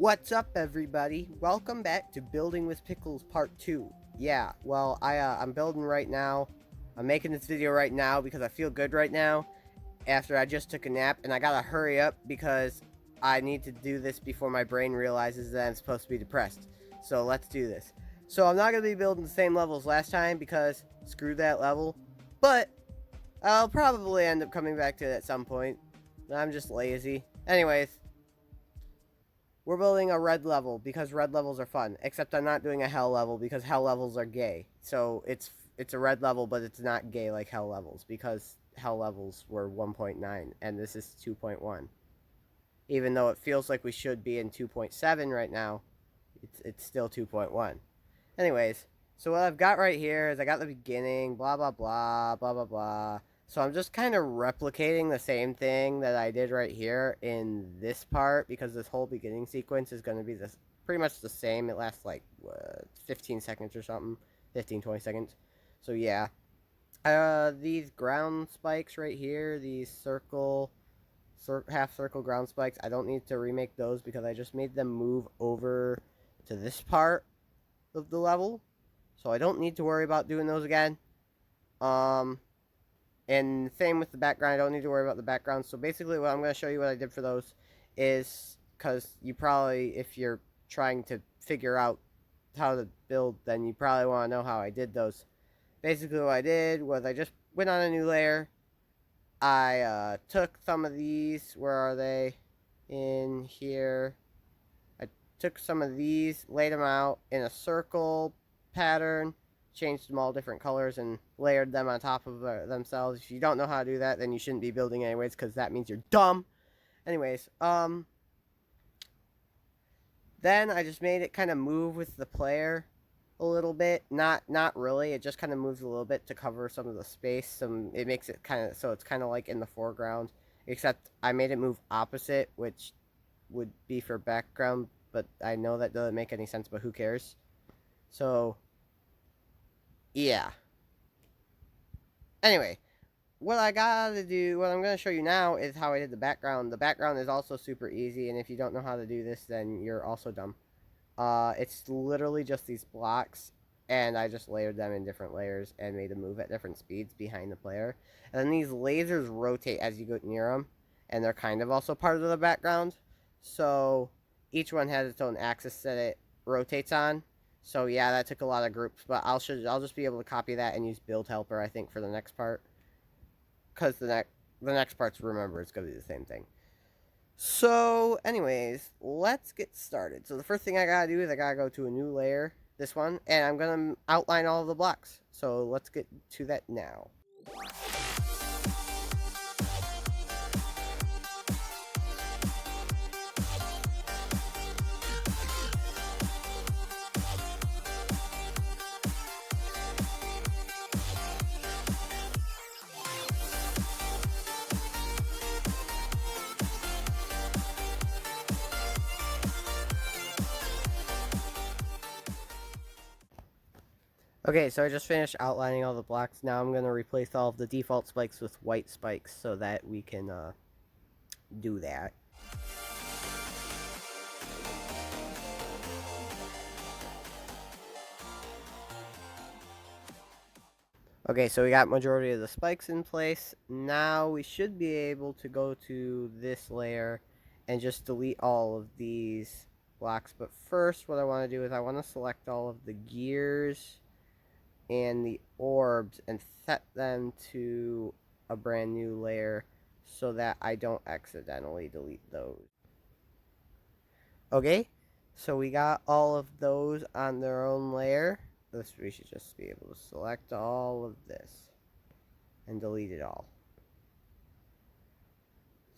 What's up, everybody? Welcome back to Building with Pickles Part 2. Yeah, well, I'm building right now. I'm making this video right now because I feel good right now after I just took a nap, and I gotta hurry up because I need to do this before my brain realizes that I'm supposed to be depressed. So let's do this. So I'm not gonna be building the same level as last time because screw that level, but I'll probably end up coming back to it at some point. I'm just lazy. Anyways, we're building a red level because red levels are fun. Except I'm not doing a hell level because hell levels are gay. So it's a red level, but it's not gay like hell levels because hell levels were 1.9 and this is 2.1. Even though it feels like we should be in 2.7 right now, it's still 2.1. Anyways, so what I've got right here is I got the beginning, blah blah blah, blah blah blah. So I'm just kind of replicating the same thing that I did right here in this part because this whole beginning sequence is going to be this pretty much the same. It lasts like 15 seconds or something, 15-20 seconds. So yeah, these ground spikes right here, these half circle ground spikes, I don't need to remake those because I just made them move over to this part of the level, so I don't need to worry about doing those again. And same with the background, I don't need to worry about the background. So basically what I'm going to show you what I did for those is, because you probably, if you're trying to figure out how to build, then you probably want to know how I did those. Basically what I did was I just went on a new layer. I took some of these, where are they? In here. I took some of these, laid them out in a circle pattern, changed them all different colors, and layered them on top of themselves. If you don't know how to do that, then you shouldn't be building anyways, because that means you're dumb. Anyways, then I just made it kind of move with the player a little bit. Not really. It just kind of moves a little bit to cover some of the space. It makes it kind of so it's kind of like in the foreground, except I made it move opposite, which would be for background, but I know that doesn't make any sense, but who cares? So yeah. Anyway, what I'm going to show you now is how I did the background. The background is also super easy, and if you don't know how to do this, then you're also dumb. It's literally just these blocks, and I just layered them in different layers and made them move at different speeds behind the player. And then these lasers rotate as you go near them, and they're kind of also part of the background. So each one has its own axis that it rotates on. So yeah, that took a lot of groups, but I'll just be able to copy that and use build helper, I think, for the next part, because the next part's, remember, it's gonna be the same thing. So anyways, let's get started. So the first thing I gotta do is I gotta go to a new layer, this one, and I'm gonna outline all of the blocks. So let's get to that now. Okay, so I just finished outlining all the blocks. Now I'm going to replace all of the default spikes with white spikes so that we can do that. Okay, so we got majority of the spikes in place. Now we should be able to go to this layer and just delete all of these blocks. But first, what I want to do is I want to select all of the gears and the orbs and set them to a brand new layer so that I don't accidentally delete those. Okay, so we got all of those on their own layer. We should just be able to select all of this and delete it all.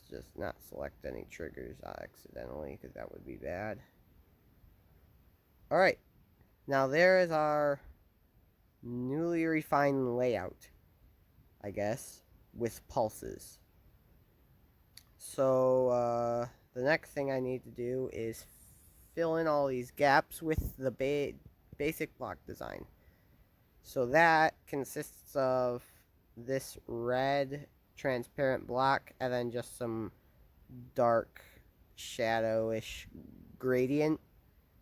Let's just not select any triggers accidentally, because that would be bad. Alright, now there is our newly refined layout, I guess, with pulses. So the next thing I need to do is fill in all these gaps with the basic block design. So that consists of this red transparent block and then just some dark shadowish gradient.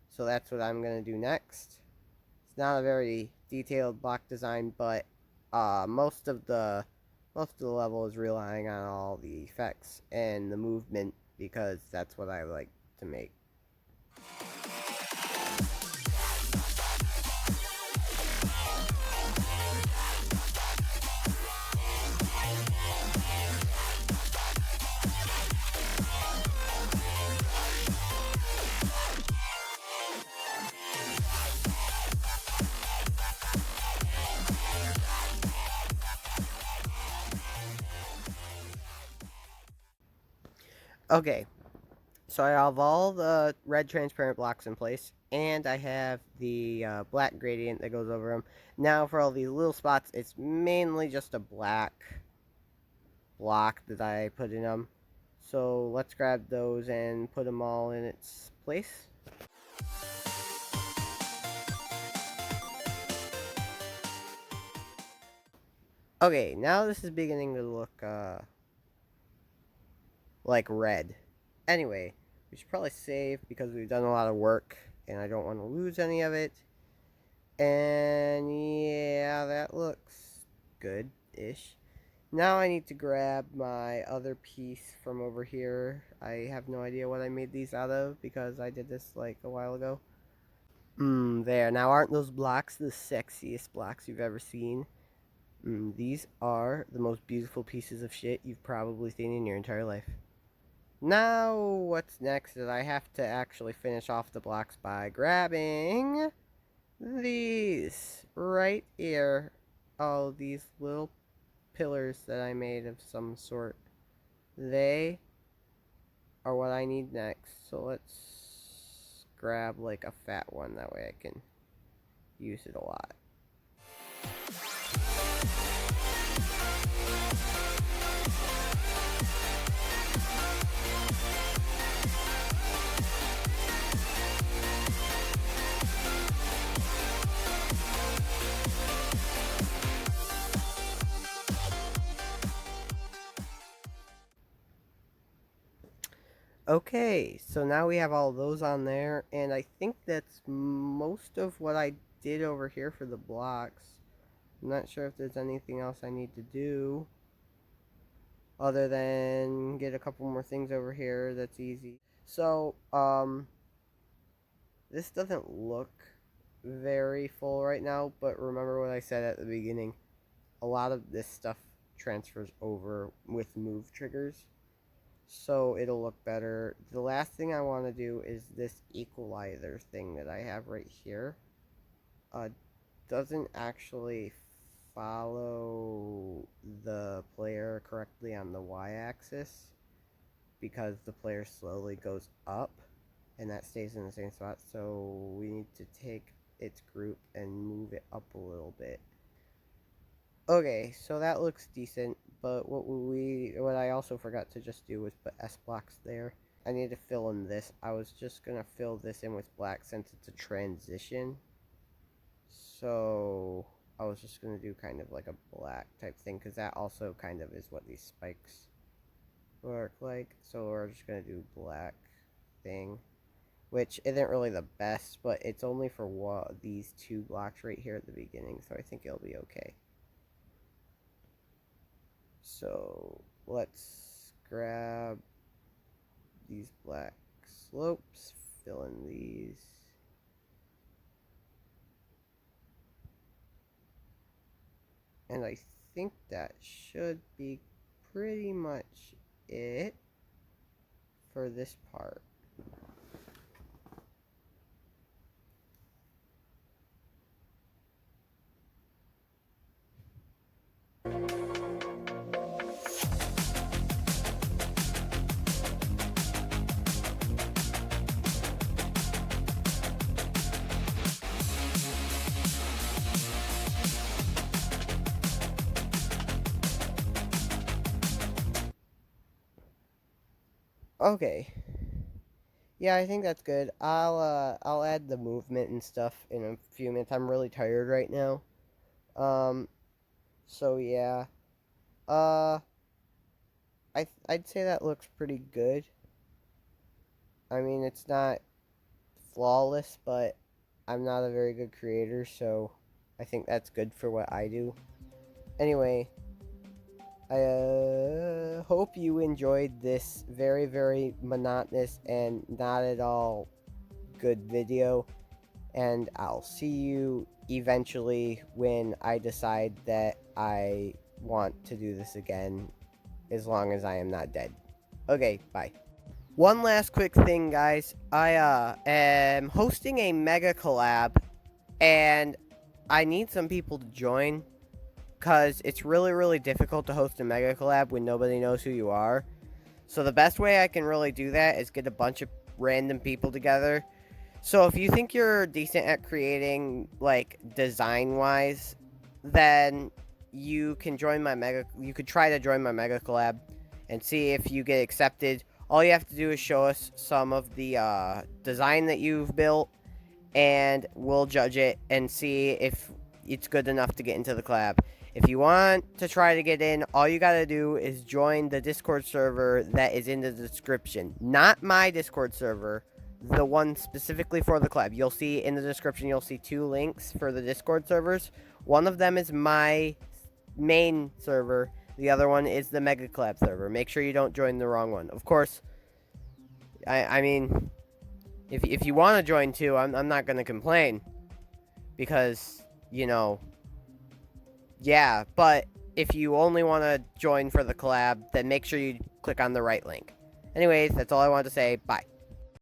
So that's what I'm going to do next. It's not a very detailed block design, but most of the level is relying on all the effects and the movement because that's what I like to make. Okay, so I have all the red transparent blocks in place, and I have the black gradient that goes over them. Now for all these little spots, it's mainly just a black block that I put in them. So let's grab those and put them all in its place. Okay, now this is beginning to look like red. Anyway, we should probably save because we've done a lot of work and I don't want to lose any of it. And yeah, that looks good-ish. Now I need to grab my other piece from over here. I have no idea what I made these out of because I did this like a while ago. There. Now aren't those blocks the sexiest blocks you've ever seen? These are the most beautiful pieces of shit you've probably seen in your entire life. Now, what's next is I have to actually finish off the blocks by grabbing these right here. Oh, these little pillars that I made of some sort. They are what I need next. So let's grab like a fat one. That way I can use it a lot. Okay, so now we have all those on there, and I think that's most of what I did over here for the blocks. I'm not sure if there's anything else I need to do other than get a couple more things over here. That's easy. So, this doesn't look very full right now, but remember what I said at the beginning. A lot of this stuff transfers over with move triggers, so it'll look better. The last thing I want to do is this equalizer thing that I have right here. Doesn't actually follow the player correctly on the y-axis because the player slowly goes up and that stays in the same spot, so we need to take its group and move it up a little bit. Okay, so that looks decent, but what I also forgot to just do was put S blocks there. I need to fill in this. I was just gonna fill this in with black since it's a transition. So I was just gonna do kind of like a black type thing because that also kind of is what these spikes work like. So we're just gonna do black thing, which isn't really the best, but it's only for these two blocks right here at the beginning, so I think it'll be okay. So let's grab these black slopes, fill in these. And I think that should be pretty much it for this part. Okay. Yeah, I think that's good. I'll add the movement and stuff in a few minutes. I'm really tired right now. Um so yeah. Uh I'd say that looks pretty good. I mean, it's not flawless, but I'm not a very good creator, so I think that's good for what I do. Anyway, I hope you enjoyed this very, very monotonous and not at all good video. And I'll see you eventually when I decide that I want to do this again, as long as I am not dead. Okay, bye. One last quick thing, guys. I am hosting a mega collab, and I need some people to join, because it's really, really difficult to host a mega collab when nobody knows who you are. So the best way I can really do that is get a bunch of random people together. So if you think you're decent at creating, like, design-wise, then you can join my you could try to join my mega collab and see if you get accepted. All you have to do is show us some of the design that you've built, and we'll judge it and see if it's good enough to get into the collab. If you want to try to get in, all you gotta do is join the Discord server that is in the description. Not my Discord server, the one specifically for the collab. You'll see in the description, you'll see 2 links for the Discord servers. One of them is my main server. The other one is the Mega Collab server. Make sure you don't join the wrong one. Of course, I mean, if you want to join too, I'm not going to complain. Because, you know, yeah. But if you only want to join for the collab, then make sure you click on the right link. Anyways, that's all I wanted to say. Bye.